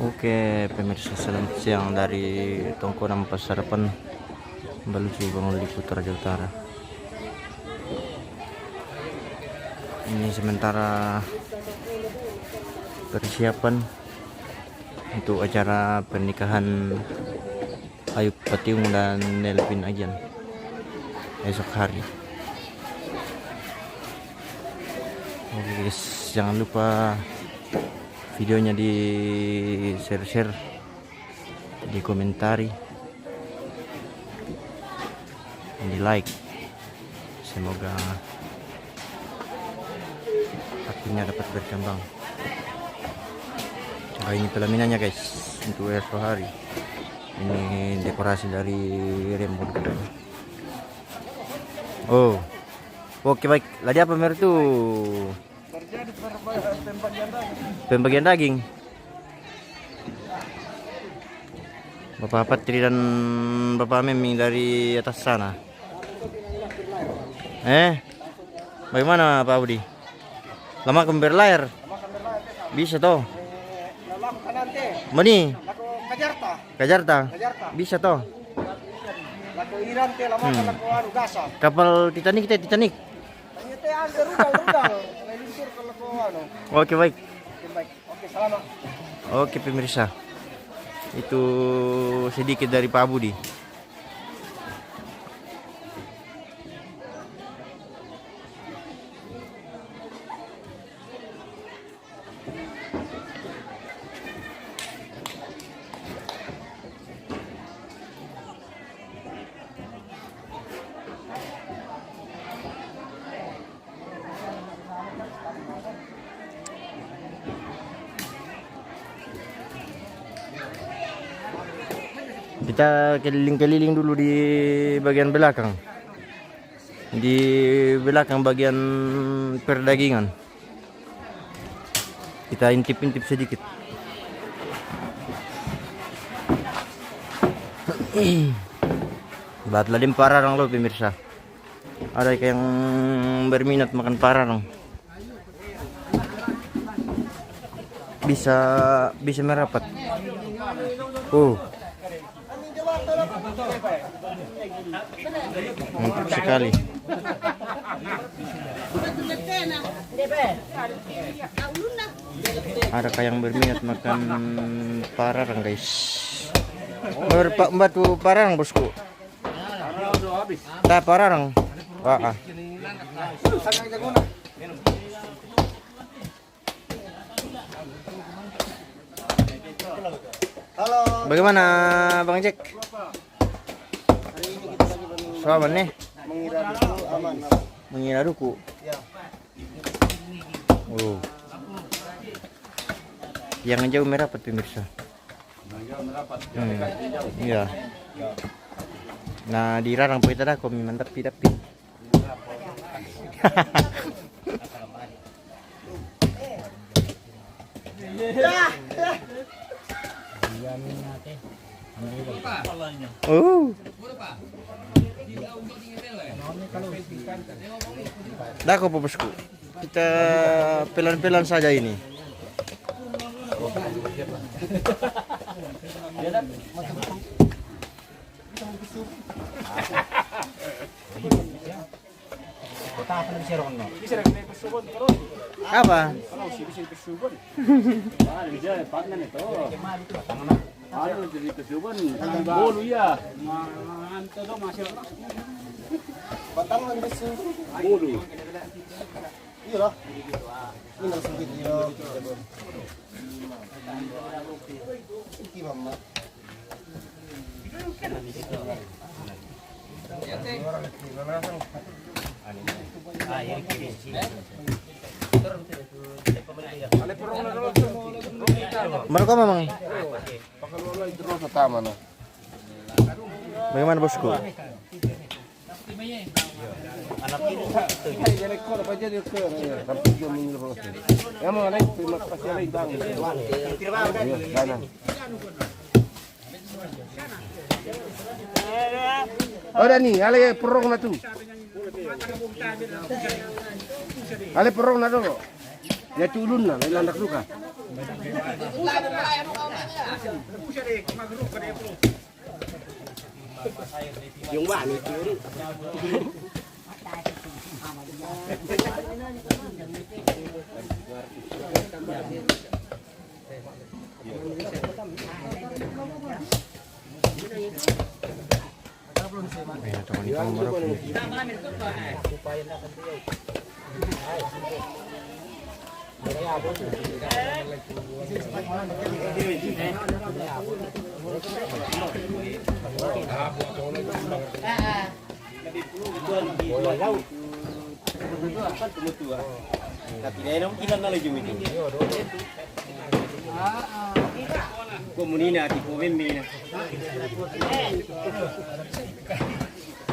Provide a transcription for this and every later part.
Oke, pemirsa, selamat siang dari Tongkonan Pasar Harapan, Balucu, Bangun Lipu, Toraja Utara. Ini sementara persiapan untuk acara pernikahan Ayub Patiung dan Nelvin Ajan esok hari. Oke guys, jangan lupa videonya di share, di komentari, di like. Semoga hatinya dapat berkembang. Nah, ini pelaminannya guys untuk esok hari. Ini dekorasi dari remote. Oh, oke baik. Lagi apa mer tuh? Terjadi pembagian daging. Pembagian daging. Bapak Patri dan Bapak Meming dari atas sana. Bagaimana Pak Budi? Lama kembar layar. Bisa toh? Mani? Kajarta. Bisa toh? Kapal Titanic. Oke baik. Oke, selamat. Oke pemirsa, itu sedikit dari Pak Budi. Kita keliling-keliling dulu di bagian belakang. Di belakang bagian perdagingan. Kita intip-intip sedikit. Buat ladim pararang loh pemirsa. Ada yang berminat makan pararang. Bisa merapat. Mantap sekali. Ada yang berminat makan pararang guys. Berpak batu pararang bosku. Tak pararang. Wah. Halo. Bagaimana Bang Jack? Soaman nih? Mengira duku aman. Mengira duku. Ya. Oh. Yang jauh merapat pemirsa. Iya. Nah di rarang kita dah kami mantap tidak pi. Dah kok bosku. Kita pelan-pelan saja ini. Apa? Batang lagi besu. Bulu. Iya lah. Ini nggak sempit ya. Iki mama. Mereka memang. Pertama no. Bagaimana bosku? Anak ini jadi kau apa jadi ke tapi dia menyuruh. Ya mau naik terima kasih lagi bang. Ada nih, ale perong na tu. Ale perong na dong. Ya culun na, ilan nak luka. Yung ba ni Turi? Ayan, ito kanina pang marap. Komunina di Komemina.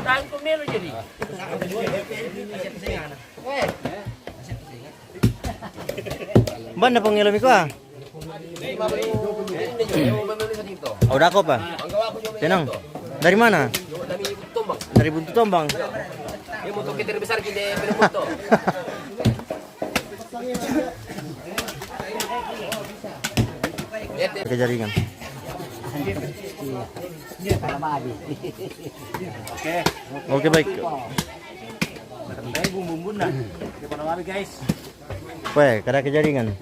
Tahan ko meron jadi. Ban na pang ilami ko ah. Oh, dako pa. Tenang. Dari mana? Dari Buntu Tombang. Yung motor kita besar kita bermotor. Kejaringan. Oke baik. Bumbu-bumbu nah. Di mana guys? Weh, kada kejaringan.